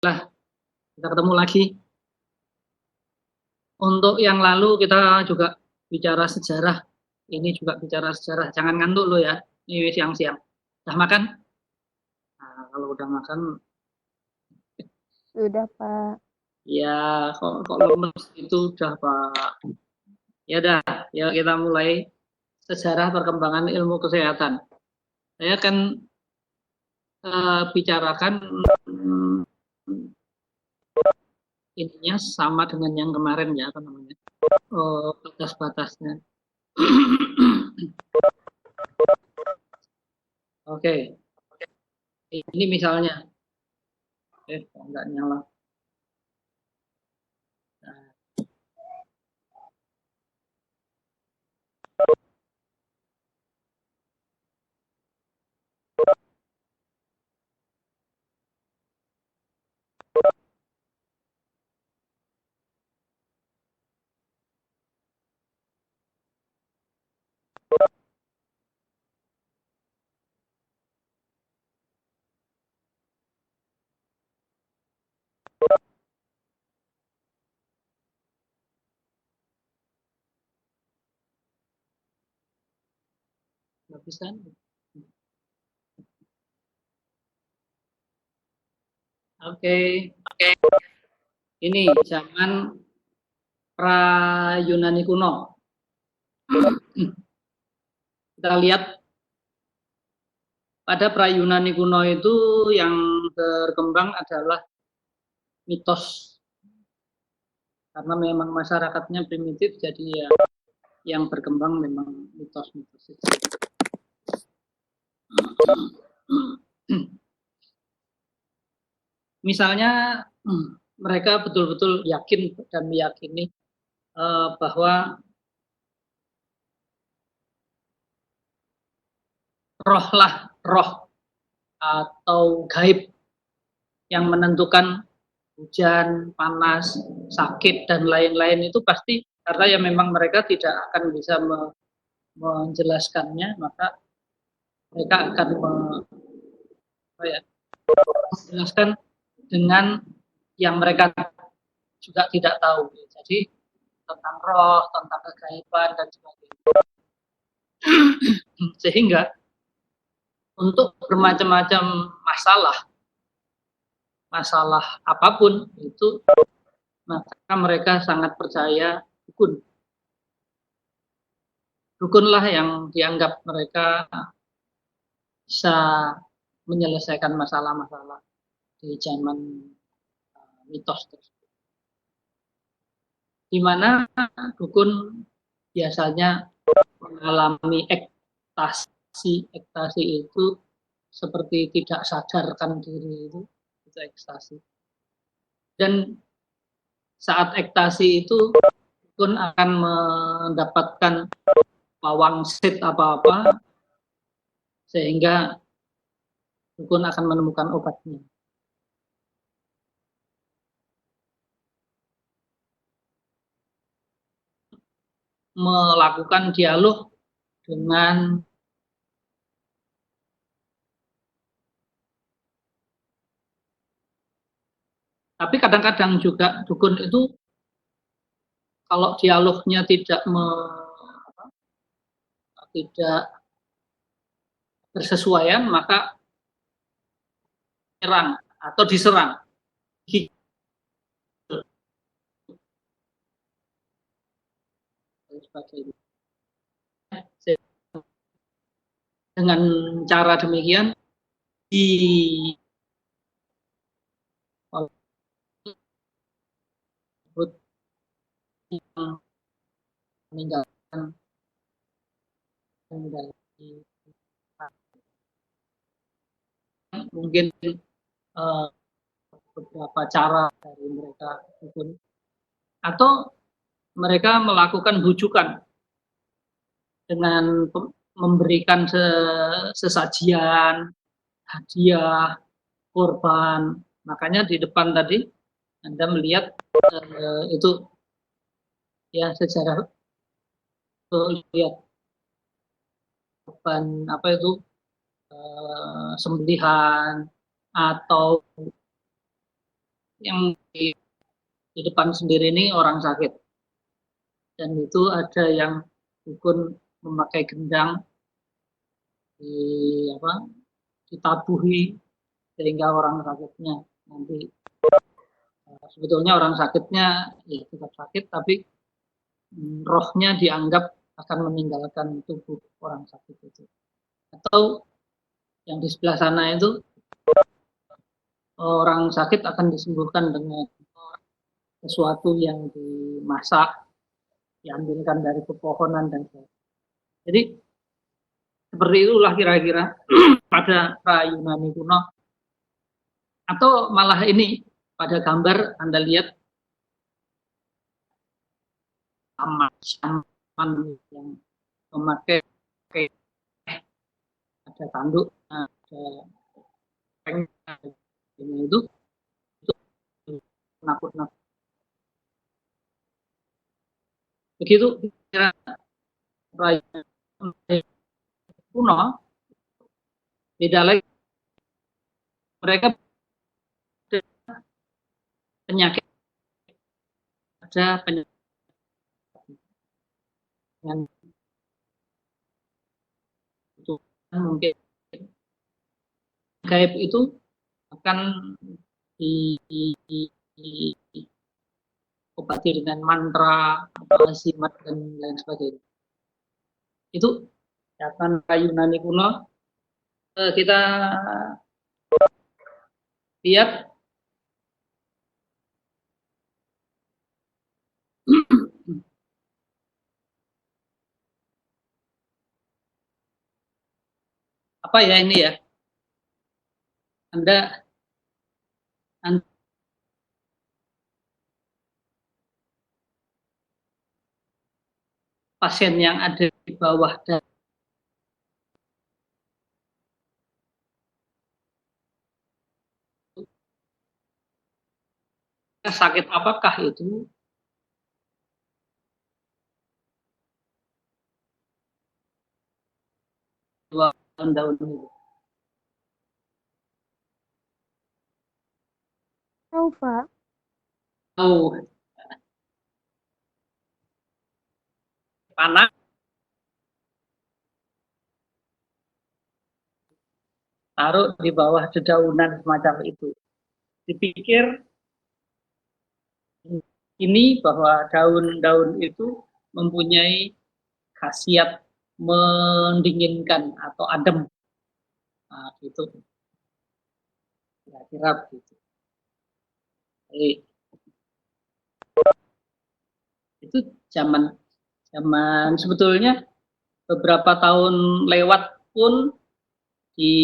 kita ketemu lagi. Untuk yang lalu kita juga bicara sejarah. Ini juga bicara sejarah. Jangan ngantuk lo ya. Ini siang-siang. Udah makan? Nah, kalau udah makan, Sudah, Pak. ya kok lemes itu udah Pak. Ya udah, ya kita mulai sejarah perkembangan ilmu kesehatan. Saya akan bicarakan ininya sama dengan yang kemarin ya, apa namanya, batas-batasnya. Oke, ini misalnya, enggak nyala. Nggak bisa. Oke, ini zaman pra Yunani kuno. Kita lihat pada pra Yunani kuno itu yang berkembang adalah mitos, karena memang masyarakatnya primitif, jadi ya yang berkembang memang mitos-mitos itu. Misalnya mereka betul-betul yakin dan meyakini bahwa roh atau gaib yang menentukan hujan, panas, sakit, dan lain-lain itu pasti, karena ya memang mereka tidak akan bisa menjelaskannya, maka mereka akan menjelaskan dengan yang mereka juga tidak tahu. Jadi tentang roh, tentang kegaiban, dan sebagainya. Sehingga untuk bermacam-macam masalah apapun itu, maka mereka sangat percaya dukun. Dukunlah yang dianggap mereka bisa menyelesaikan masalah-masalah di zaman mitos tersebut. Di mana dukun biasanya mengalami ekstasi itu seperti tidak sadarkan diri, itu ekstasi. Dan saat ekstasi itu dukun akan mendapatkan wangsit apa-apa, sehingga dukun akan menemukan obatnya. Melakukan dialog dengan tapi kadang-kadang juga dukun itu kalau dialognya tidak bersesuaian, maka menyerang atau diserang dengan cara demikian di meninggalkan mungkin beberapa cara dari mereka dukun, atau mereka melakukan bujukan dengan memberikan sesajian, hadiah, korban. Makanya di depan tadi Anda melihat itu ya sejarah, lihat korban apa itu, sembelihan atau yang di depan sendiri ini orang sakit, dan itu ada yang dukun memakai gendang di apa ditabuhi sehingga orang sakitnya nanti sebetulnya orang sakitnya ya tetap sakit, tapi rohnya dianggap akan meninggalkan tubuh orang sakit itu. Atau yang di sebelah sana itu orang sakit akan disembuhkan dengan sesuatu yang dimasak, diambilkan dari pepohonan dan sebagainya. Jadi seperti itulah kira-kira pada pra-Yunani kuno. Atau malah ini pada gambar Anda lihat shaman yang memakai ada tanduk, ada itu nakut-nakut. Begitu kira kuno, beda lagi, mereka penyakit, ada penyakit yang itu mungkin gaib itu akan diobati dengan mantra, jimat dan lain sebagainya. Itu catatan Yunani kuno. Kita lihat apa ya ini ya, Anda pasien yang ada di bawah dan sakit apakah itu? Daun-daun itu. Tahu, Pak. Oh, panas, taruh di bawah dedaunan semacam itu. Dipikir ini bahwa daun-daun itu mempunyai khasiat mendinginkan atau adem. Nah, gitu. Kira-kira begitu. Jadi, itu zaman sebetulnya beberapa tahun lewat pun di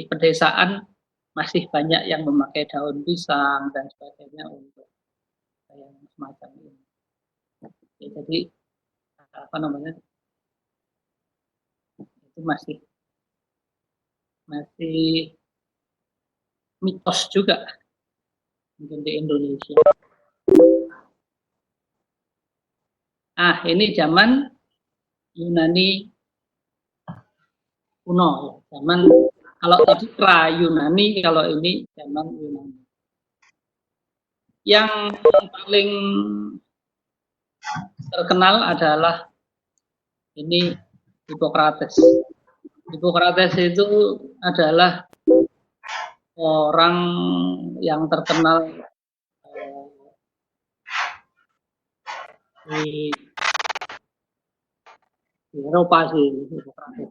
pedesaan masih banyak yang memakai daun pisang dan sebagainya untuk yang semacam ini. Ya, jadi apa namanya itu masih mitos juga mungkin di Indonesia. Ah, ini zaman Yunani kuno, zaman kalau tadi pra Yunani, kalau ini zaman Yunani. Yang paling terkenal adalah ini Hippocrates. Hippocrates itu adalah orang yang terkenal di Eropa sih, Hippocrates.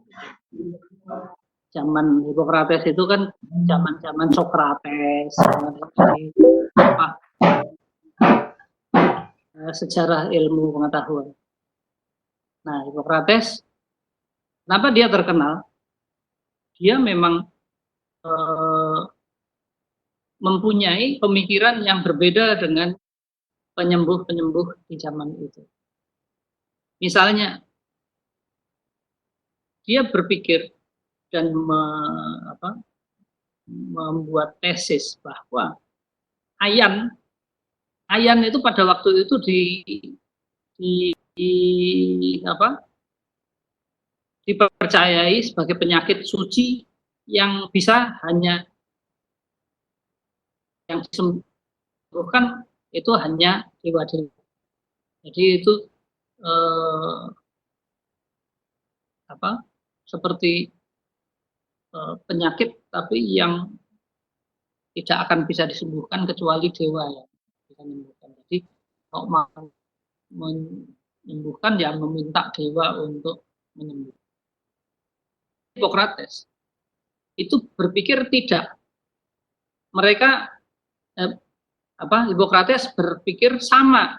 Zaman Hippocrates itu kan zaman Socrates, apa sejarah ilmu pengetahuan. Nah, Hippocrates, kenapa dia terkenal? Dia memang mempunyai pemikiran yang berbeda dengan penyembuh-penyembuh di zaman itu. Misalnya, dia berpikir dan membuat tesis bahwa ayan itu pada waktu itu dipercayai sebagai penyakit suci yang bisa hanya yang bukan itu hanya dewa-dewa. Jadi itu eh, apa seperti penyakit tapi yang tidak akan bisa disembuhkan kecuali dewa yang bisa menyembuhkan. Jadi kalau mau menyembuhkan ya meminta dewa untuk menyembuhkan. Hippocrates itu berpikir tidak. Mereka Hippocrates berpikir sama.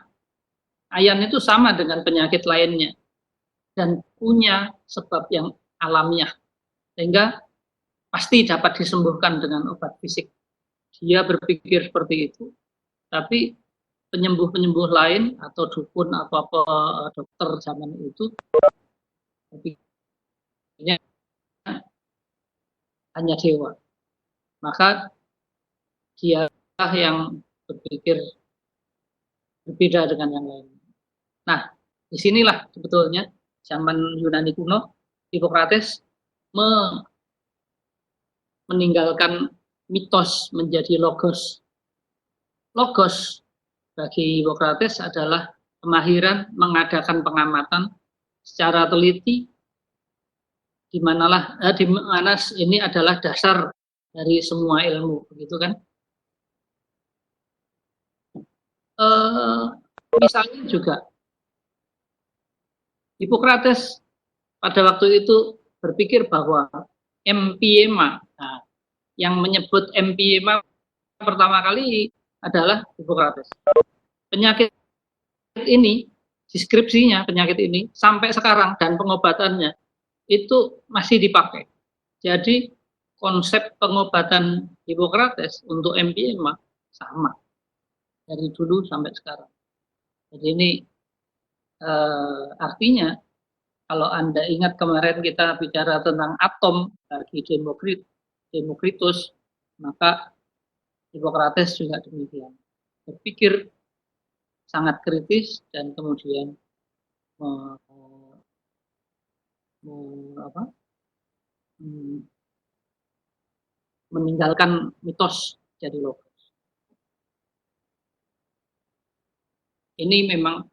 Ayan itu sama dengan penyakit lainnya dan punya sebab yang alamiah sehingga pasti dapat disembuhkan dengan obat fisik. Dia berpikir seperti itu, tapi penyembuh-penyembuh lain atau dukun atau apa dokter zaman itu berpikirnya hanya dewa. Maka dia yang berpikir berbeda dengan yang lain. Nah, disinilah sebetulnya zaman Yunani kuno Hippocrates meninggalkan mitos menjadi logos. Logos bagi Hippocrates adalah kemahiran mengadakan pengamatan secara teliti di mana ini adalah dasar dari semua ilmu, begitu kan? Misalnya juga Hippocrates pada waktu itu berpikir bahwa empiema, nah, yang menyebut empiema pertama kali adalah Hippocrates. Penyakit ini, deskripsinya penyakit ini sampai sekarang dan pengobatannya itu masih dipakai. Jadi konsep pengobatan Hippocrates untuk empiema sama dari dulu sampai sekarang. Jadi ini artinya kalau Anda ingat kemarin kita bicara tentang atom bagi Demokritus, maka Hippocrates juga demikian. Berpikir sangat kritis dan kemudian meninggalkan mitos jadi logos. Ini memang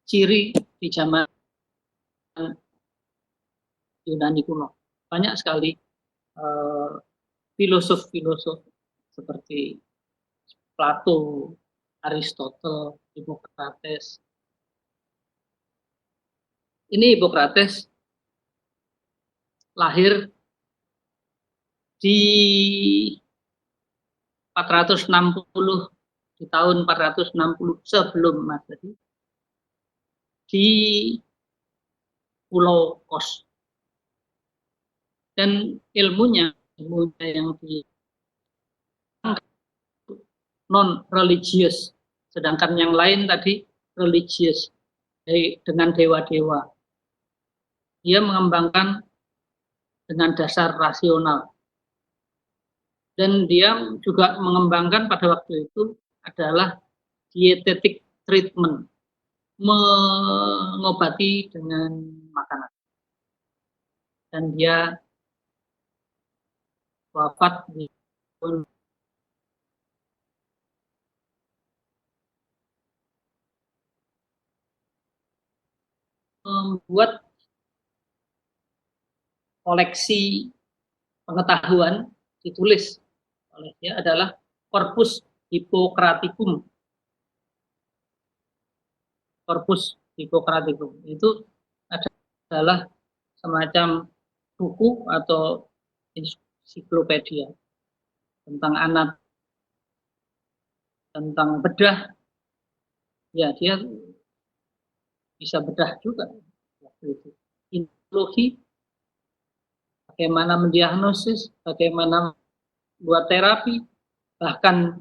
ciri di zaman Yunani kuno. Banyak sekali filosof-filosof seperti Plato, Aristotle, Hippocrates. Ini Hippocrates lahir di 460 di tahun 460 sebelum Masehi di Pulau Kos. Dan ilmunya yang non religius, sedangkan yang lain tadi religius dengan dewa-dewa. Dia mengembangkan dengan dasar rasional. Dan dia juga mengembangkan pada waktu itu adalah dietetic treatment, mengobati dengan makanan. Dan dia wafat di tahun membuat koleksi pengetahuan ditulis oleh dia adalah Corpus Hippocraticum. Corpus Hippocraticum itu adalah semacam buku atau ensiklopedia tentang anak, tentang bedah. Ya, dia bisa bedah juga waktu itu. Imunologi, bagaimana mendiagnosis, bagaimana buat terapi, bahkan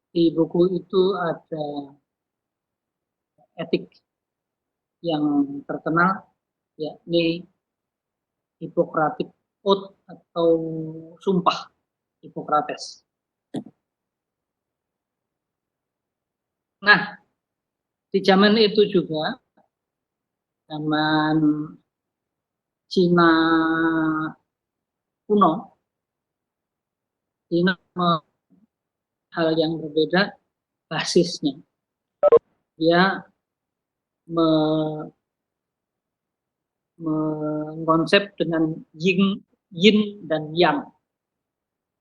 di buku itu ada etik yang terkenal, yakni Hippocratic Oath atau Sumpah Hippocrates. Nah, di zaman itu juga, zaman Cina kuno, Cina hal yang berbeda basisnya. Dia mengkonsep dengan yin dan yang,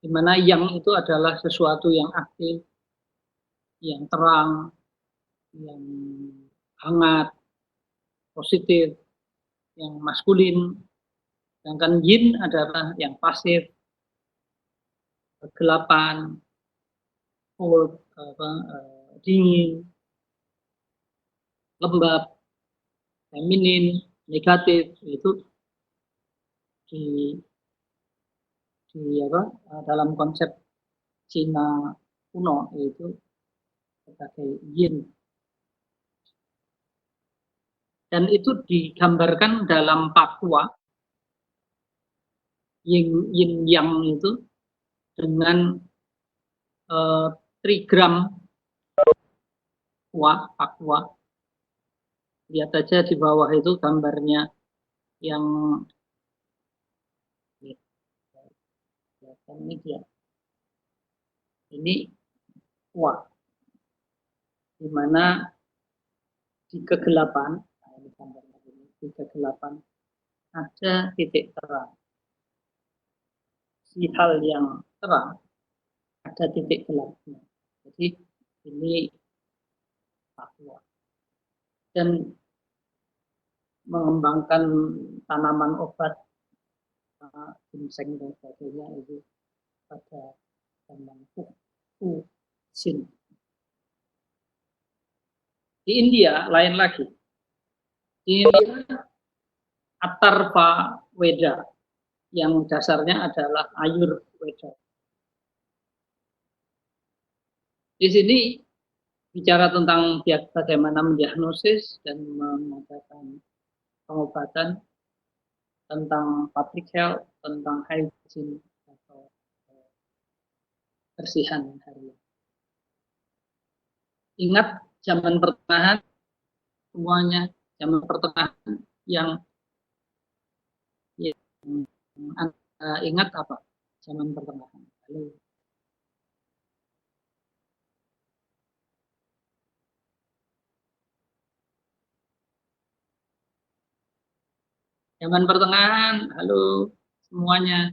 di mana yang itu adalah sesuatu yang aktif, yang terang, yang hangat, positif, yang maskulin. Sedangkan yin adalah yang pasif, kegelapan, cold, dingin, lembab, feminin, negatif. Itu dalam konsep Cina kuno itu sebagai yin. Dan itu digambarkan dalam Papua, yin yang itu dengan trigram Papua. Lihat aja di bawah itu gambarnya yang ini dia. Ini di mana di kegelapan, ini gambarnya ini, di kegelapan ada titik terang. Si hal yang terang ada titik gelapnya. Jadi ini Papua. Dan mengembangkan tanaman obat, ginseng dan sebagainya itu pada zaman Fuxin. Di India lain lagi. Di India Atharva Weda yang dasarnya adalah Ayurveda. Di sini bicara tentang bagaimana mendiagnosis dan mengadakan pengobatan, tentang public health, tentang hygiene atau bersihan harian. Ingat zaman pertengahan, semuanya zaman pertengahan yang ingat apa? Zaman pertengahan. Lalu zaman pertengahan, halo semuanya.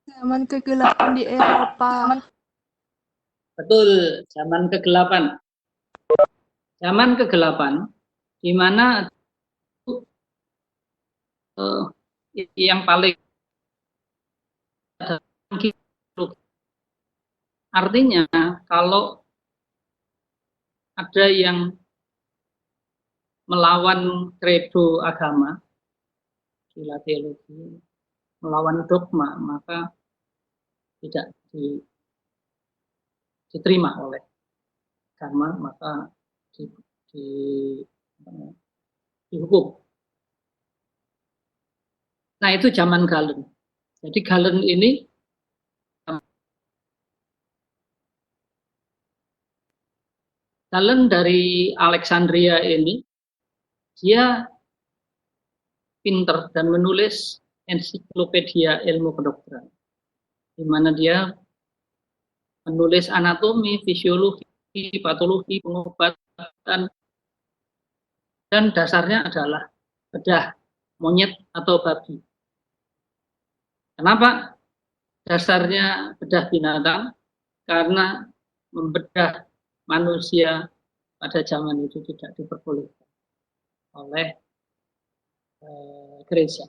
Zaman kegelapan di Eropa. Betul, zaman kegelapan. Zaman kegelapan, di mana yang paling artinya kalau ada yang melawan kredo agama, gila teologi, melawan dogma, maka tidak diterima oleh agama, maka dihukum. Nah itu zaman Galen. Jadi Galen ini Galen dari Alexandria ini, dia pinter dan menulis ensiklopedia ilmu kedokteran, di mana dia menulis anatomi, fisiologi, patologi, pengobatan, dan dasarnya adalah bedah monyet atau babi. Kenapa dasarnya bedah binatang? Karena membedah manusia pada zaman itu tidak diperbolehkan oleh gereja.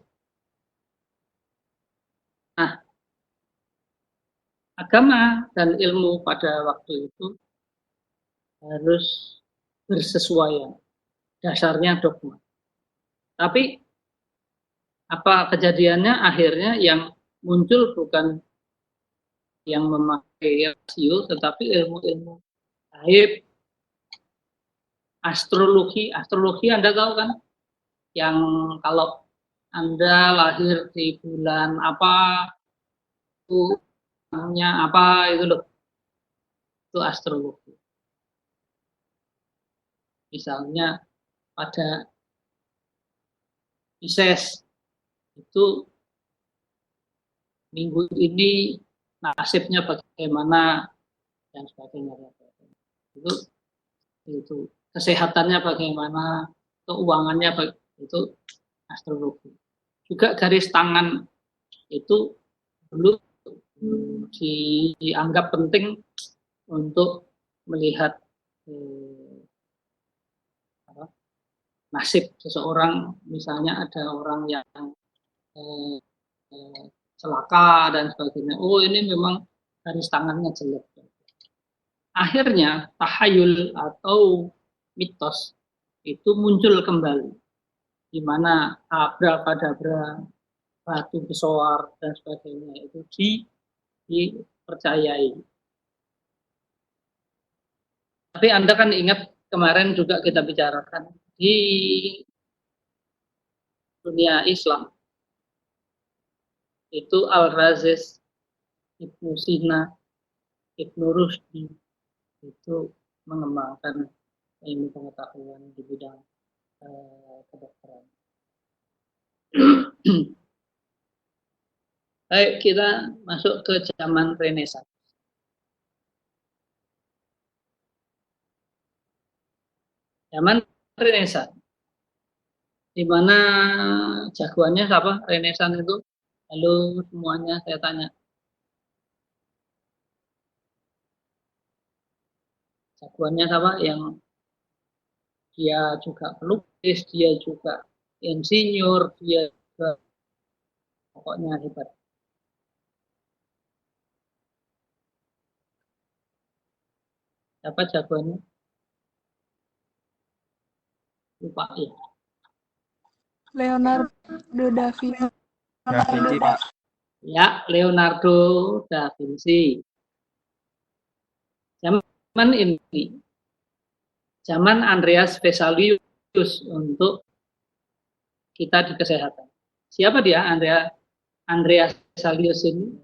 Nah, agama dan ilmu pada waktu itu harus bersesuaian. Dasarnya dogma. Tapi apa kejadiannya? Akhirnya yang muncul bukan yang memakai rasio, tetapi ilmu-ilmu gaib, astrologi. Astrologi Anda tahu kan? Yang kalau Anda lahir di bulan apa, itu namanya apa, itu loh. Itu astrologi. Misalnya pada Pisces itu minggu ini nasibnya bagaimana dan sebagainya. Itu kesehatannya bagaimana, keuangannya itu astrologi. Juga garis tangan itu dulu dianggap penting untuk melihat nasib seseorang, misalnya ada orang yang celaka dan sebagainya. Oh, ini memang garis tangannya jelek. Akhirnya tahayul atau mitos itu muncul kembali, di mana abra-kadabra, batu besoar dan sebagainya itu dipercayai. Tapi Anda kan ingat kemarin juga kita bicarakan di dunia Islam itu Al-Raziz, Ibnu Sina, Ibnu Rushdi itu mengembangkan ilmu pengetahuan di bidang kedokteran. Baik, kita masuk ke zaman Renaissance. Zaman Renaissance, di mana jagoannya siapa? Renaissance itu. Halo semuanya, saya tanya. Jagoannya siapa? Yang dia juga pelukis, dia juga insinyur, dia juga pokoknya hebat. Siapa jagoannya? Lupa ya. Leonardo da Vinci. Pak. Ya, Leonardo da Vinci. Zaman ini, zaman Andreas Vesalius untuk kita di kesehatan. Siapa dia, Andreas Vesalius ini?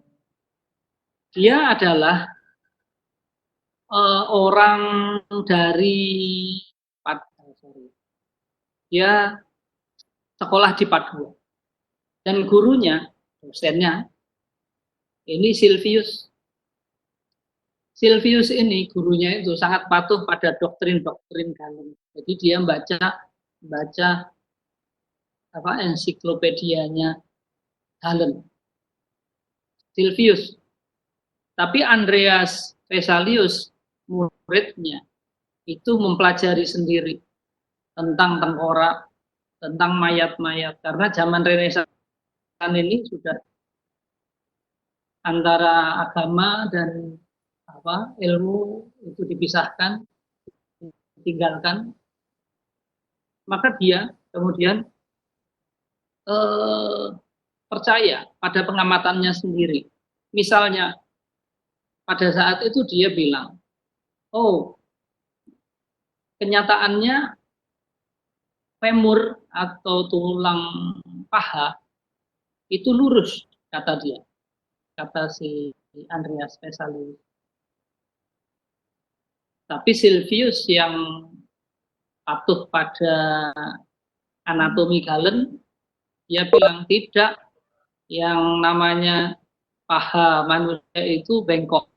Dia adalah orang dari dia sekolah di Padua dan gurunya, dosennya ini Silvius. Silvius ini gurunya itu sangat patuh pada doktrin-doktrin Galen. Jadi dia baca apa ensiklopedianya Galen. Silvius. Tapi Andreas Vesalius, muridnya, itu mempelajari sendiri tentang tengkorak, tentang mayat-mayat. Karena zaman Renaissance ini sudah antara agama dan ilmu itu dipisahkan, ditinggalkan. Maka dia kemudian percaya pada pengamatannya sendiri. Misalnya pada saat itu dia bilang, oh kenyataannya femur atau tulang paha itu lurus, kata dia, kata si Andreas Vesalius. Tapi Silvius yang patuh pada anatomi Galen, dia bilang tidak, yang namanya paha manusia itu bengkok.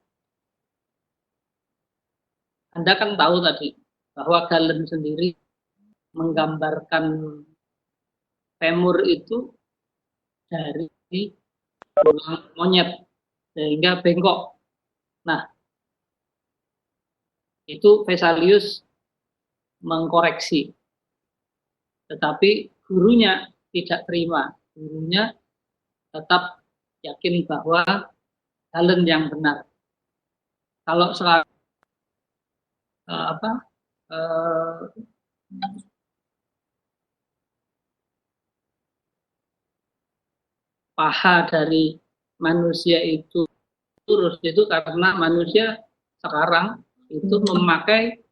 Anda kan tahu tadi bahwa Galen sendiri menggambarkan femur itu dari tulang monyet sehingga bengkok. Nah, itu Vesalius mengkoreksi. Tetapi gurunya tidak terima. Gurunya tetap yakin bahwa Galen yang benar. Kalau sekarang paha dari manusia itu lurus, itu karena manusia sekarang itu memakai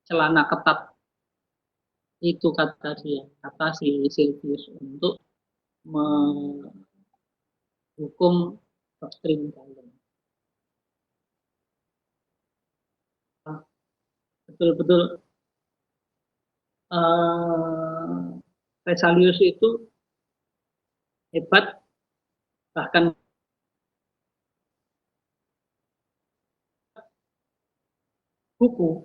celana ketat. Itu kata dia, kata si Silvius, untuk menghukum doktrin Galen. Betul-betul Vesalius itu hebat, bahkan buku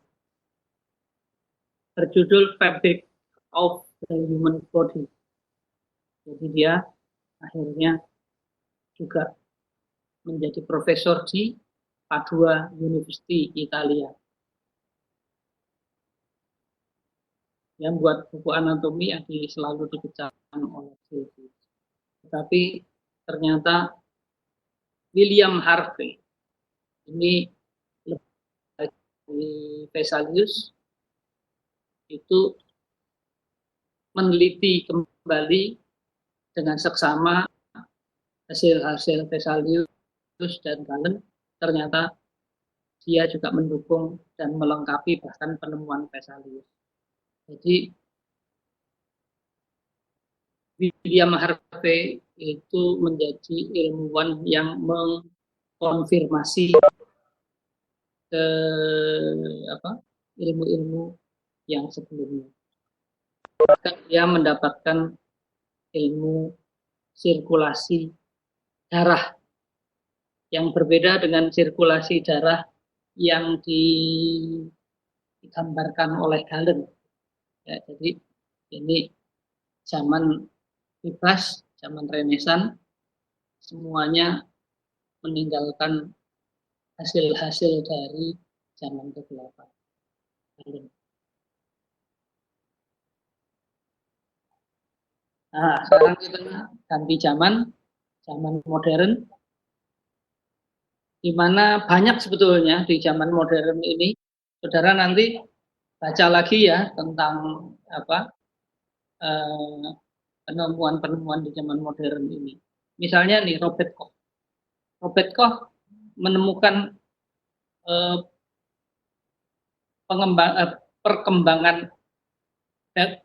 berjudul Fabric of the Human Body. Jadi dia akhirnya juga menjadi profesor di Padua University Italia. Yang buat buku anatomi yang selalu dipecahkan oleh Silvius. Tetapi ternyata William Harvey ini dari Vesalius itu meneliti kembali dengan seksama hasil-hasil Vesalius dan Galen. Ternyata dia juga mendukung dan melengkapi bahkan penemuan Vesalius. Jadi William Harvey itu menjadi ilmuwan yang mengkonfirmasi ke ilmu-ilmu yang sebelumnya. Bahkan dia mendapatkan ilmu sirkulasi darah yang berbeda dengan sirkulasi darah yang digambarkan oleh Galen. Ya, jadi ini zaman bebas, zaman Renaissance, semuanya meninggalkan hasil-hasil dari zaman kegelapan. Nah, sekarang kita ganti zaman modern, di mana banyak sebetulnya di zaman modern ini, saudara nanti baca lagi ya tentang penemuan-penemuan di zaman modern ini. Misalnya nih Robert Koch. Robert Koch menemukan perkembangan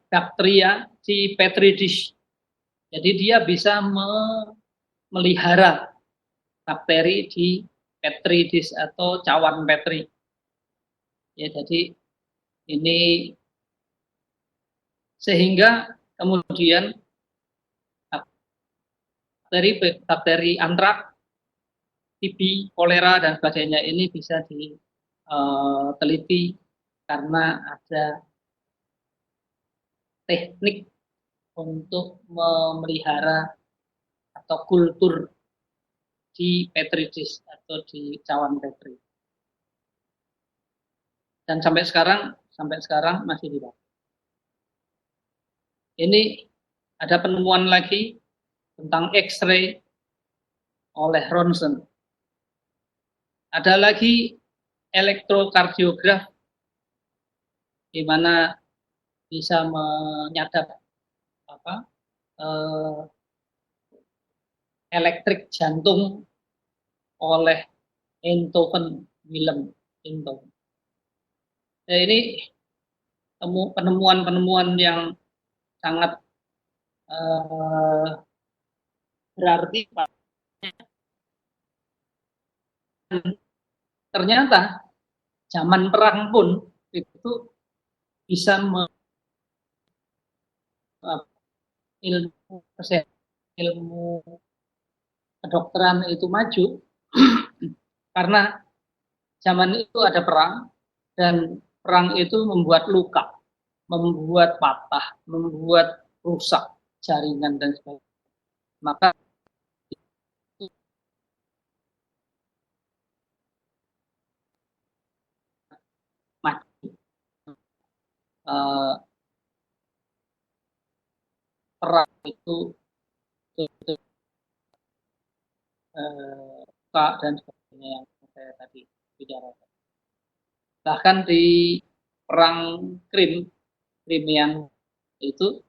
bakteria di petri dish. Jadi dia bisa memelihara bakteri di petri dish atau cawan petri. Ya, jadi ini sehingga kemudian bakteri antrak, TB, kolera dan sebagainya ini bisa diteliti karena ada teknik untuk memelihara atau kultur di petri dish atau di cawan petri. Dan sampai sekarang masih dipakai. Ini ada penemuan lagi tentang X-ray oleh Ronson. Ada lagi elektrokardiograf di mana bisa menyadap elektrik jantung oleh Einthoven Willem Einthoven. Nah, ini penemuan-penemuan yang sangat berarti. Ternyata zaman perang pun itu bisa ilmu kedokteran itu maju karena zaman itu ada perang dan perang itu membuat luka, membuat patah, membuat rusak jaringan dan sebagainya. Maka perang itu dan sebagainya yang saya tadi bicarakan. Bahkan di perang Krim yang itu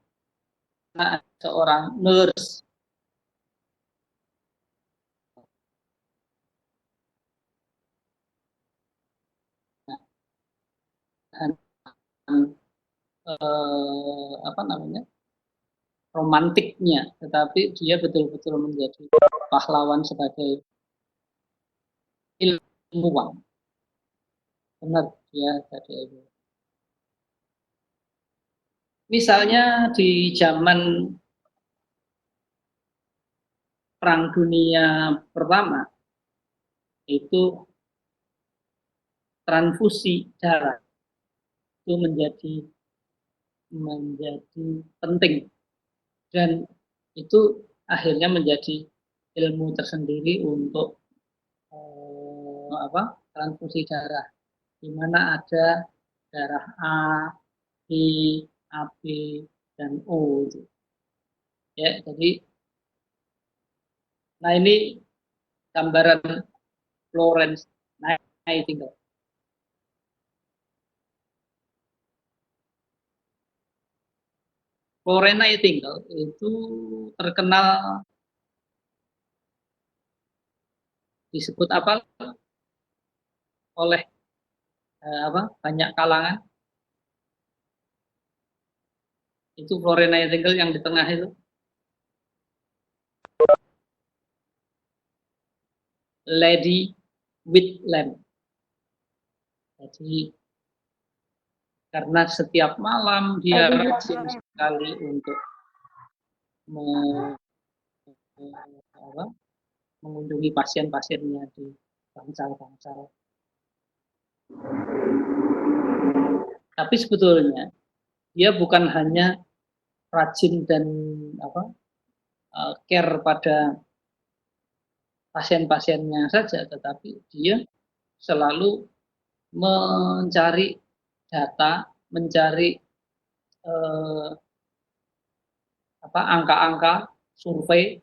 ada seorang nurse romantiknya, tetapi dia betul-betul menjadi pahlawan sebagai ilmuwan. Benar, dia jadi ilmuwan. Misalnya di zaman Perang Dunia Pertama, itu transfusi darah itu menjadi penting, dan itu akhirnya menjadi ilmu tersendiri untuk transfusi darah, di mana ada darah A, B, AB, dan O. Ya, jadi, nah ini gambaran Florence Nightingale. Florence Nightingale itu terkenal, disebut apa oleh banyak kalangan, itu Florence Nightingale yang di tengah itu, Lady with Lamp. Jadi karena setiap malam dia rajin sekali untuk mengunjungi pasien-pasiennya di bangsal-bangsal. Tapi sebetulnya dia bukan hanya rajin dan care pada pasien-pasiennya saja, tetapi dia selalu mencari data, mencari angka-angka survei,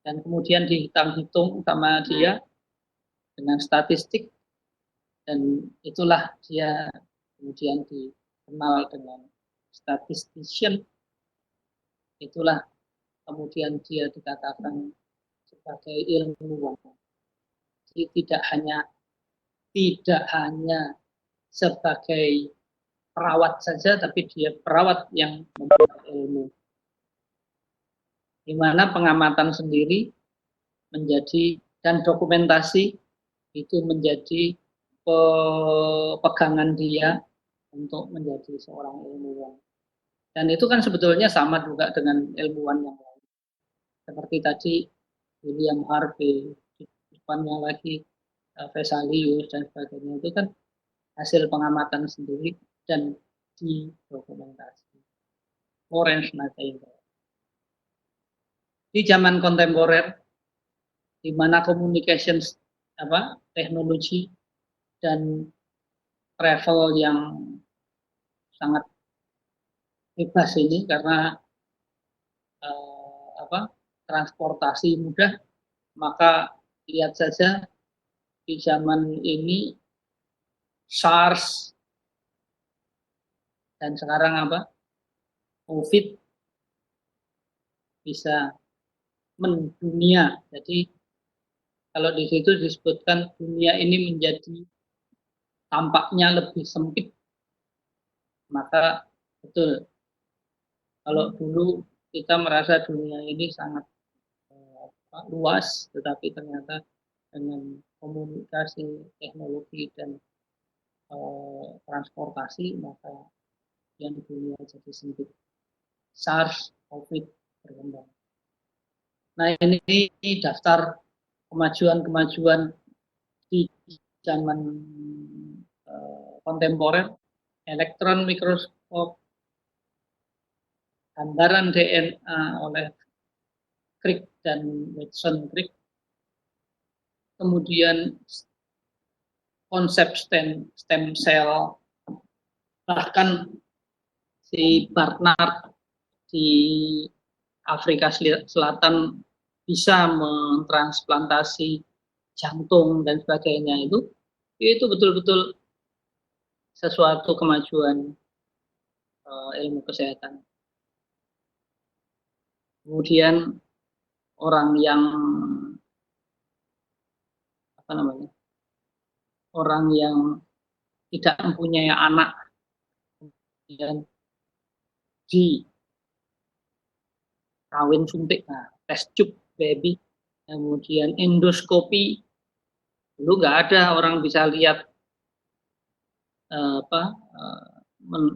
dan kemudian dihitung-hitung sama dia dengan statistik, dan itulah dia kemudian dikenal dengan statistician. Itulah kemudian dia dikatakan sebagai ilmuwan. Jadi tidak hanya sebagai perawat saja, tapi dia perawat yang mempunyai ilmu, di mana pengamatan sendiri menjadi, dan dokumentasi itu menjadi pegangan dia untuk menjadi seorang ilmuwan. Dan itu kan sebetulnya sama juga dengan ilmuwan yang lain. Seperti tadi William Harvey, di depannya lagi Vesalius dan sebagainya, itu kan hasil pengamatan sendiri dan didokumentasi. Florence Nightingale. Di zaman kontemporer, di mana communications, teknologi dan travel yang sangat bebas ini, karena transportasi mudah, maka lihat saja di zaman ini SARS dan sekarang COVID bisa mendunia. Jadi kalau di situ disebutkan dunia ini menjadi tampaknya lebih sempit, maka betul. Kalau dulu kita merasa dunia ini sangat luas, tetapi ternyata dengan komunikasi, teknologi, dan transportasi, maka yang dunia jadi sempit. SARS, COVID berkembang. Nah, ini daftar kemajuan-kemajuan di zaman kontemporer. Elektron mikroskop, gambaran DNA oleh Crick dan Watson Crick, kemudian konsep stem cell, bahkan si Barnard di Afrika Selatan bisa mentransplantasi jantung dan sebagainya, itu betul-betul sesuatu kemajuan ilmu kesehatan. Kemudian orang yang tidak mempunyai anak, kemudian di kawin suntik, test tube baby, kemudian endoskopi. Dulu nggak ada orang bisa lihat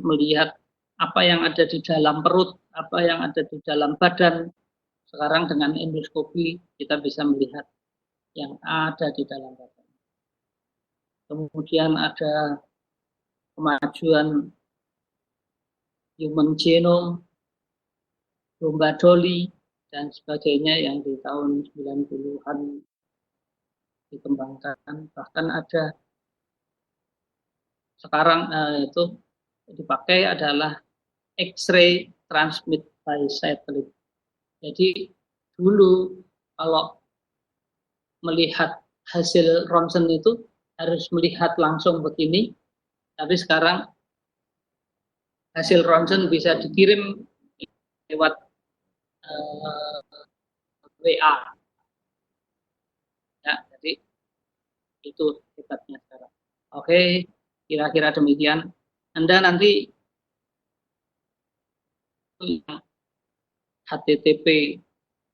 melihat apa yang ada di dalam perut, apa yang ada di dalam badan. Sekarang dengan endoskopi kita bisa melihat yang ada di dalam badan. Kemudian ada kemajuan human genome, domba Dolly, dan sebagainya yang di tahun 90-an dikembangkan. Bahkan ada sekarang itu dipakai adalah X-ray transmit by satellite. Jadi dulu kalau melihat hasil ronsen itu harus melihat langsung begini, tapi sekarang hasil ronsen bisa dikirim lewat WA. Ya, jadi itu hebatnya sekarang. Oke, kira-kira demikian. Anda nanti HTTP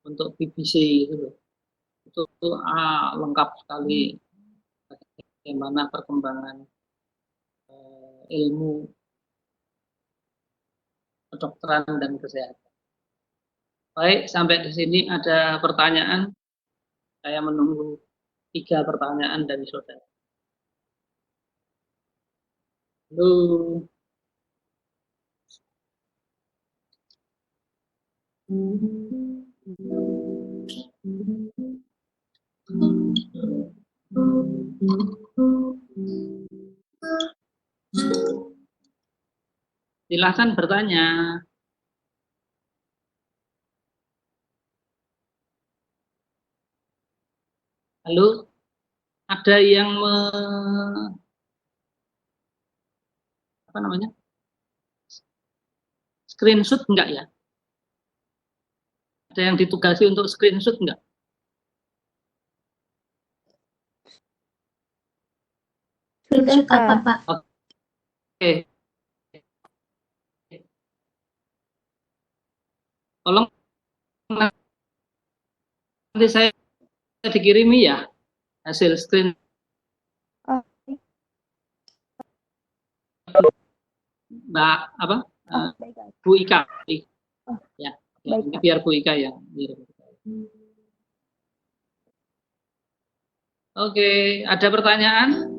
untuk BBC itu lengkap sekali bagaimana perkembangan ilmu kedokteran dan kesehatan. Baik, sampai di sini ada pertanyaan. Saya menunggu 3 pertanyaan dari saudara. Halo. Silakan bertanya. Halo, ada yang apa namanya? Screenshot enggak ya? Ada yang ditugasi untuk screenshot enggak? Screenshot apa, Pak? Oke. Tolong nanti saya dikirimi ya hasil screen. Mbak apa? Bu Ika. Ya, oke. Biar Bu Ika yang kirim. Oke, ada pertanyaan?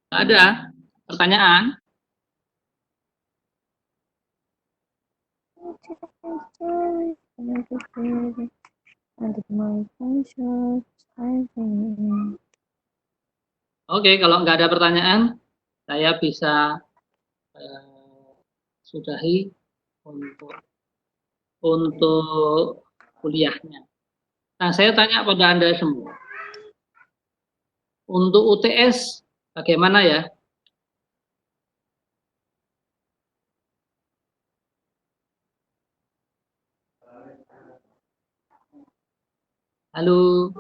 Nggak ada pertanyaan? Oke, kalau nggak ada pertanyaan, saya bisa sudahi untuk kuliahnya. Nah, saya tanya pada Anda semua. Untuk UTS bagaimana ya? Halo.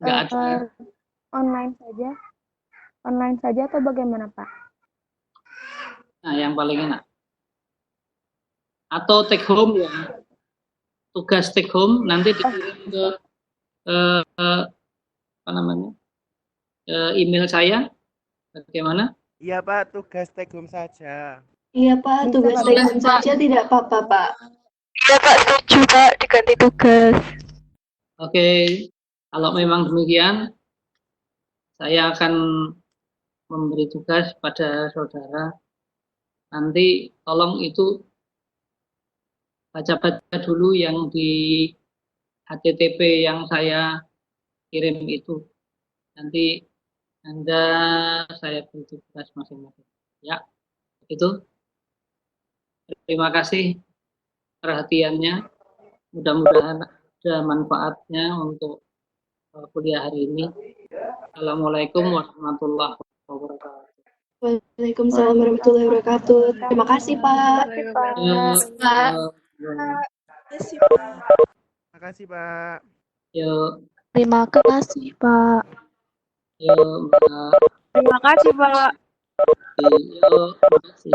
Nggak ada. Online saja atau bagaimana, Pak? Nah, yang paling enak. Atau take home ya. Tugas take home nanti dikirim ke apa namanya? Email saya. Bagaimana? Iya, Pak, tugas take home saja. Iya, Pak, tugas take home saja tidak apa-apa, Pak. Iya, Pak, setuju, Pak, diganti tugas. Oke, kalau memang demikian, saya akan memberi tugas pada saudara. Nanti tolong itu baca-baca dulu yang di HTTP yang saya kirim itu. Nanti Anda saya beri tugas masing-masing. Ya, itu. Terima kasih perhatiannya. Mudah-mudahan ada manfaatnya untuk kuliah hari ini. Assalamualaikum warahmatullahi wabarakatuh. Waalaikumsalam warahmatullahi wabarakatuh. Terima kasih, Pak. Ya, Makasih, Pak. Yuk, Terima kasih, Pak. yuk, Mbak. Terima kasih, Pak. Yuk, makasih.